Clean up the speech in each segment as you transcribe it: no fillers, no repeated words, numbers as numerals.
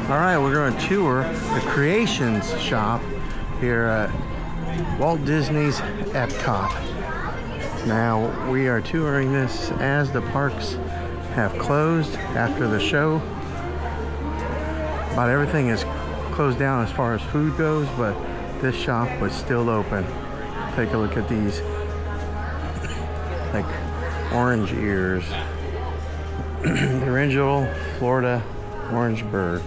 All right, we're going to tour the Creations shop here at Walt Disney's EPCOT. Now, we are touring this as the parks have closed after the show. About everything is closed down as far as food goes, but this shop was still open. Take a look at these, like orange ears. The original Florida orange bird.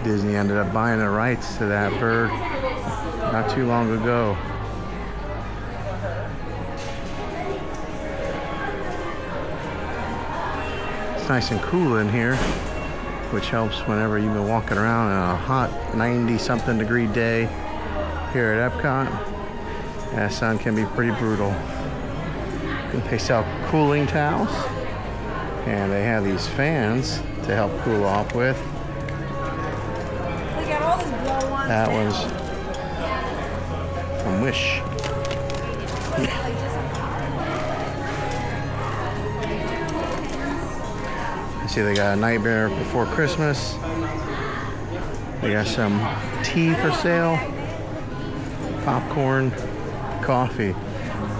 Disney ended up buying the rights to that bird not too long ago. It's nice and cool in here, which helps whenever you've been walking around on a hot 90-something degree day here at EPCOT. That sun can be pretty brutal. They sell cooling towels, and they have these fans to help cool off with. That was from Wish. I see they got a Nightmare Before Christmas. They got some tea for sale. Popcorn, coffee.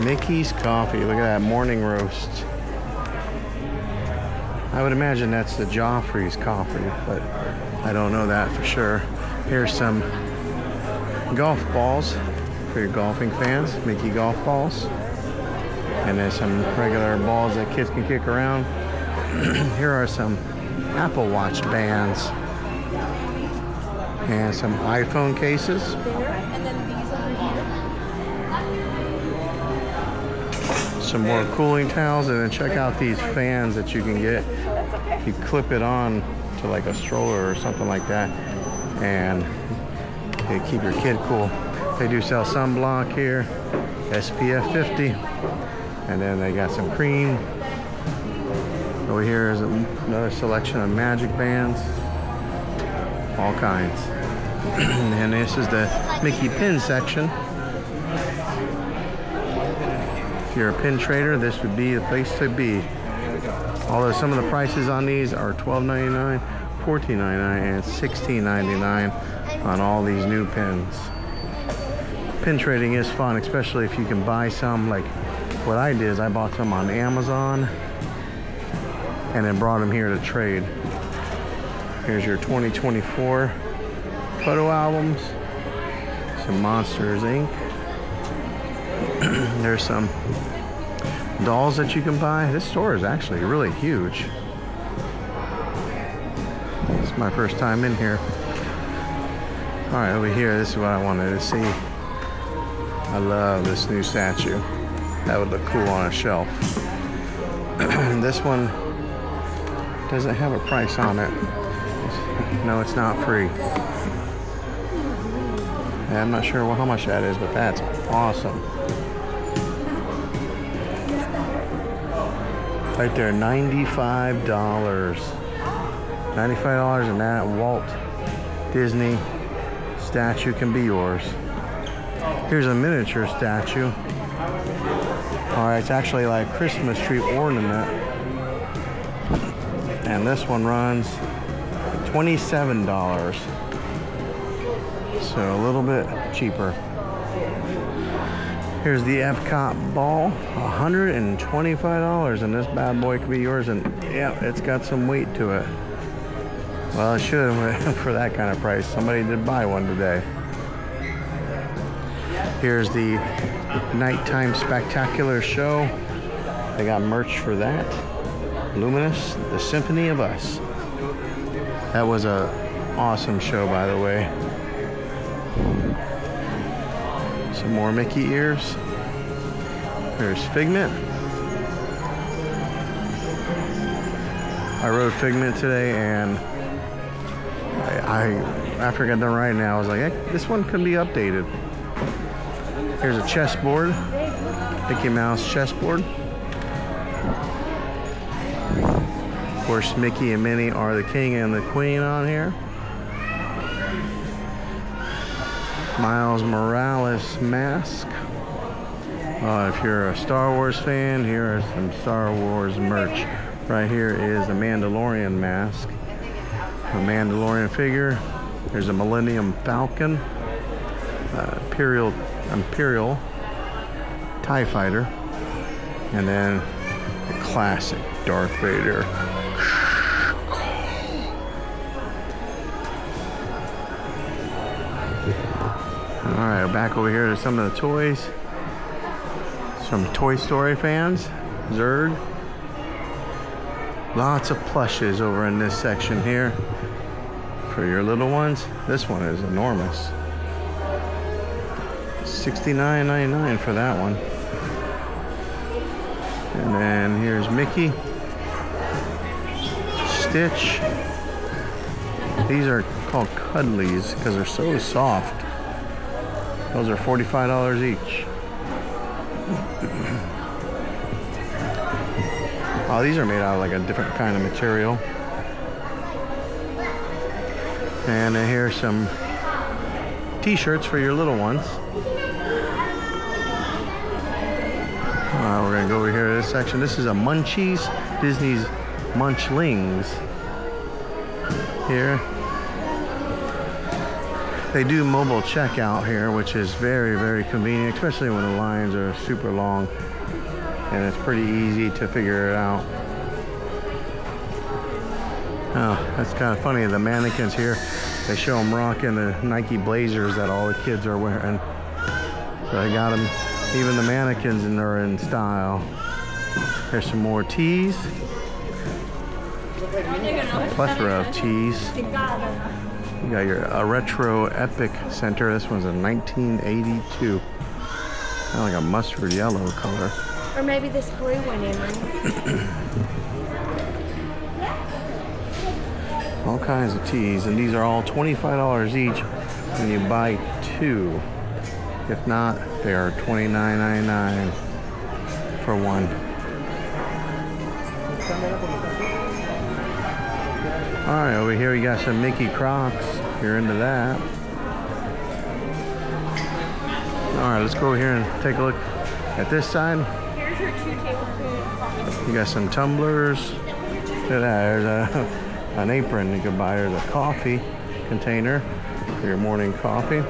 Mickey's Coffee. Look at that morning roast. I would imagine that's the Joffrey's coffee, but I don't know that for sure. Here's some golf balls for your golfing fans, Mickey golf balls. And there's some regular balls that kids can kick around. Here are some Apple Watch bands and some iPhone cases. Some more cooling towels, and then check out these fans that you can get. You clip it on to like a stroller or something like that, and they keep your kid cool. They do sell sunblock here, SPF 50, and then they got some cream. Over here is another selection of magic bands, all kinds. And this is the Mickey pin section. If you're a pin trader, this would be the place to be. Although some of the prices on these are $12.99, $14.99, and $16.99 on all these new pins. Pin trading is fun, especially if you can buy some. Like what I did is I bought some on Amazon and then brought them here to trade. Here's your 2024 photo albums, some Monsters Inc. There's some dolls that you can buy. This store is actually really huge. It's my first time in here. All right, over here, this is what I wanted to see. I love this new statue. That would look cool on a shelf. This one doesn't have a price on it. No, it's not free. And I'm not sure how much that is, but that's awesome. Right there, $95. $95, and that Walt Disney statue can be yours. Here's a miniature statue. All right, it's actually like a Christmas tree ornament. And this one runs $27. So a little bit cheaper. Here's the EPCOT ball, $125, and this bad boy could be yours. And yeah, it's got some weight to it. Well, it should for that kind of price. Somebody did buy one today. Here's the Nighttime Spectacular Show. They got merch for that. Luminous, the Symphony of Us. That was a awesome show, by the way. Some more Mickey ears. There's Figment. I rode Figment today, and after I got done riding now, I was like, hey, this one could be updated. Here's a chessboard. Mickey Mouse chessboard. Of course, Mickey and Minnie are the king and the queen on here. Miles Morales mask. If you're a Star Wars fan, here are some Star Wars merch. Right here is the Mandalorian mask. A Mandalorian figure. There's a Millennium Falcon. Imperial TIE Fighter. And then the classic Darth Vader. Alright, back over here to some of the toys. Some Toy Story fans. Zurg. Lots of plushes over in this section here for your little ones. This one is enormous. $69.99 for that one. And then here's Mickey. Stitch. These are called Cuddlies because they're so soft. Those are $45 each. Oh, these are made out of like a different kind of material. And then here's some t-shirts for your little ones. We're gonna go over here to this section. This is a Munchies, Disney's Munchlings. Here. They do mobile checkout here, which is very, very convenient, especially when the lines are super long. And it's pretty easy to figure it out. Oh, that's kind of funny. The mannequins here, they show them rocking the Nike Blazers that all the kids are wearing. So I got them, even the mannequins are in style. Here's some more tees. A plethora of tees. You got a retro epic center. This one's a 1982. Kind of like a mustard yellow color. Or maybe this blue one, Emily. All kinds of teas, and these are all $25 each when you buy two. If not, they are $29.99 for one. Alright, over here we got some Mickey Crocs. You're into that. Alright, let's go over here and take a look at this side. Here's your 2 tablespoons. You got some tumblers. Look at that. There's an apron you can buy. There's a coffee container for your morning coffee.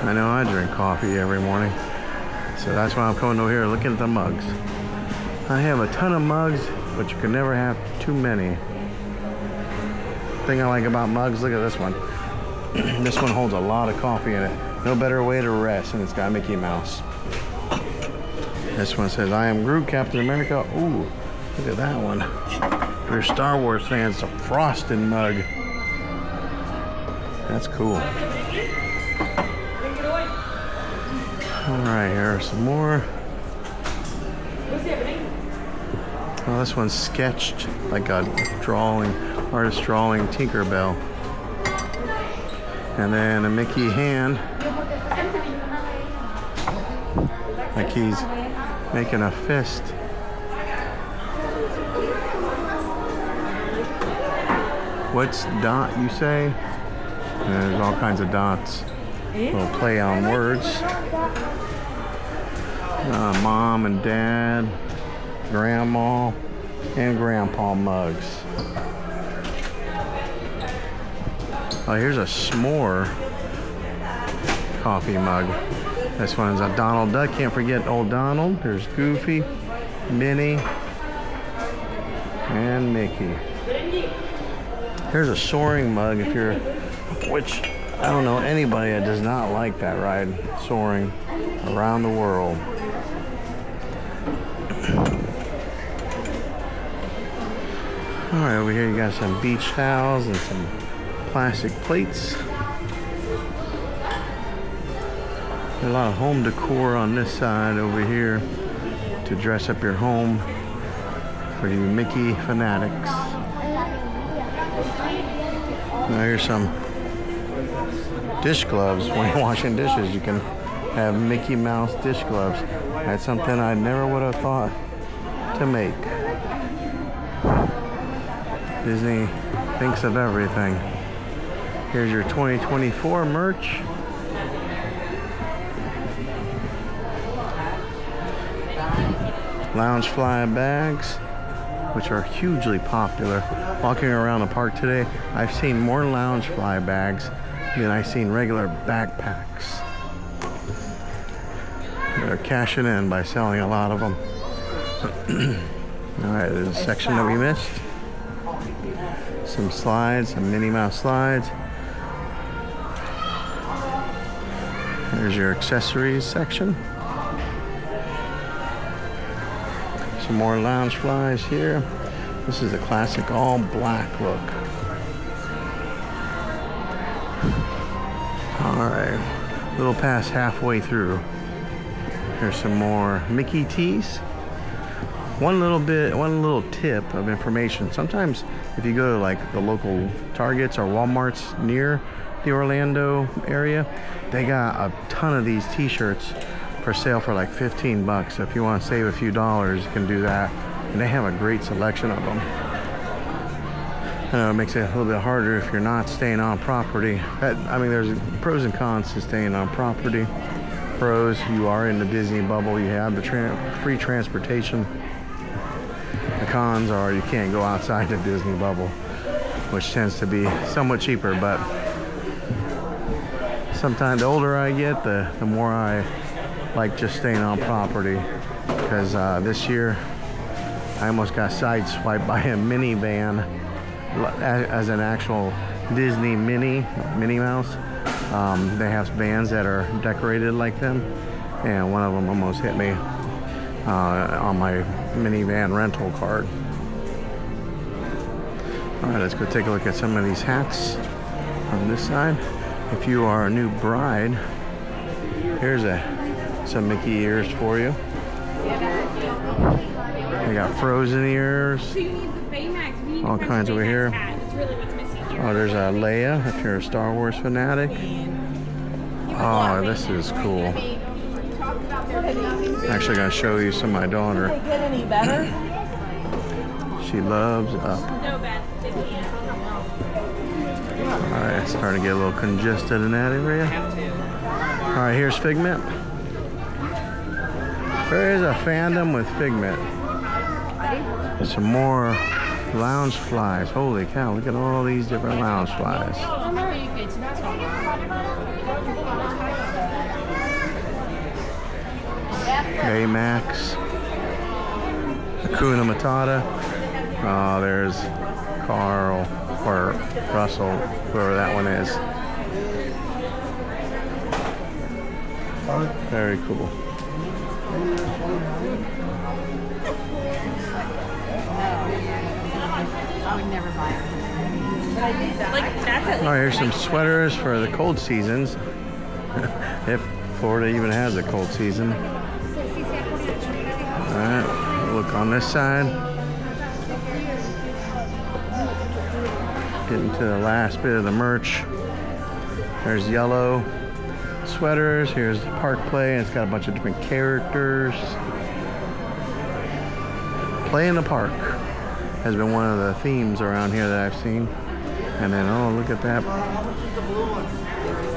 I know I drink coffee every morning, so that's why I'm coming over here looking at the mugs. I have a ton of mugs, but you can never have too many. Thing I like about mugs, look at this one. This one holds a lot of coffee in it. No better way to rest, and it's got Mickey Mouse. This one says, I am Groot, Captain America. Ooh, look at that one. If you're Star Wars fans, it's a frosted mug. That's cool. Alright, here are some more. Oh, this one's sketched like a drawing, artist drawing Tinkerbell. And then a Mickey hand. Like he's making a fist. What's dot, you say? And there's all kinds of dots. Little play on words. Mom and dad, grandma, and grandpa mugs. Oh, here's a s'more coffee mug. This one's a Donald Duck. Can't forget old Donald. There's Goofy, Minnie, and Mickey. Here's a soaring mug if you're, which I don't know anybody that does not like that ride, soaring around the world. All right, over here you got some beach towels and some plastic plates. A lot of home decor on this side over here to dress up your home for you Mickey fanatics. Now here's some dish gloves. When you're washing dishes, you can have Mickey Mouse dish gloves. That's something I never would have thought to make. Disney thinks of everything. Here's your 2024 merch. Loungefly bags. which are hugely popular. Walking around the park today, I've seen more Loungefly bags than I've seen regular backpacks. They're cashing in by selling a lot of them. Alright, there's a section that we missed. Some slides, some Minnie Mouse slides. There's your accessories section. Some more Loungeflies here. This is a classic all black look. Alright, a little past halfway through. Here's some more Mickey tees. One little tip of information. Sometimes if you go to like the local Targets or Walmarts near the Orlando area, they got a ton of these t-shirts for sale for like 15 bucks. So if you want to save a few dollars, you can do that. And they have a great selection of them. I know it makes it a little bit harder if you're not staying on property. I mean, there's pros and cons to staying on property. Pros, you are in the Disney bubble. You have the free transportation. The cons are you can't go outside the Disney bubble, which tends to be somewhat cheaper. But sometimes the older I get, the more I like just staying on property. Because this year, I almost got sideswiped by a minivan as an actual Disney Minnie Mouse. They have vans that are decorated like them, and one of them almost hit me on my minivan rental card. All right, let's go take a look at some of these hats on this side. If you are a new bride, here's some Mickey ears for you. They got Frozen ears. All kinds over here. Oh, there's a Leia if you're a Star Wars fanatic. Oh, this is cool. Actually, going to show you some of my daughter. Get any better? She loves Up. Alright, it's starting to get a little congested in that area. Alright, here's Figment. There is a fandom with Figment. Some more Loungeflies. Holy cow, look at all these different Loungeflies. Baymax. Hakuna Matata. Oh, there's Carl or Russell, whoever that one is. Very cool. I would never buy it. Oh, here's some sweaters for the cold seasons. If Florida even has a cold season. Alright, look on this side. Getting to the last bit of the merch. There's yellow sweaters. Here's Park Play, and it's got a bunch of different characters. Play in the Park has been one of the themes around here that I've seen. And then, oh, look at that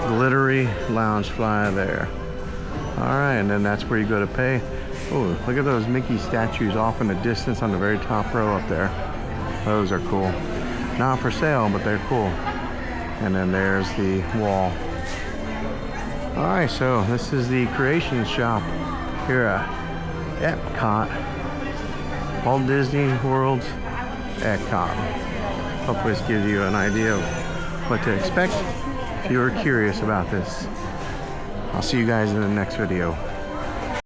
glittery Loungefly there. Alright, and then that's where you go to pay. Oh, look at those Mickey statues off in the distance on the very top row up there. Those are cool. Not for sale, but they're cool. And then there's the wall. Alright, so this is the creation shop here at EPCOT. Walt Disney World's EPCOT. Hopefully this gives you an idea of what to expect if you're curious about this. I'll see you guys in the next video.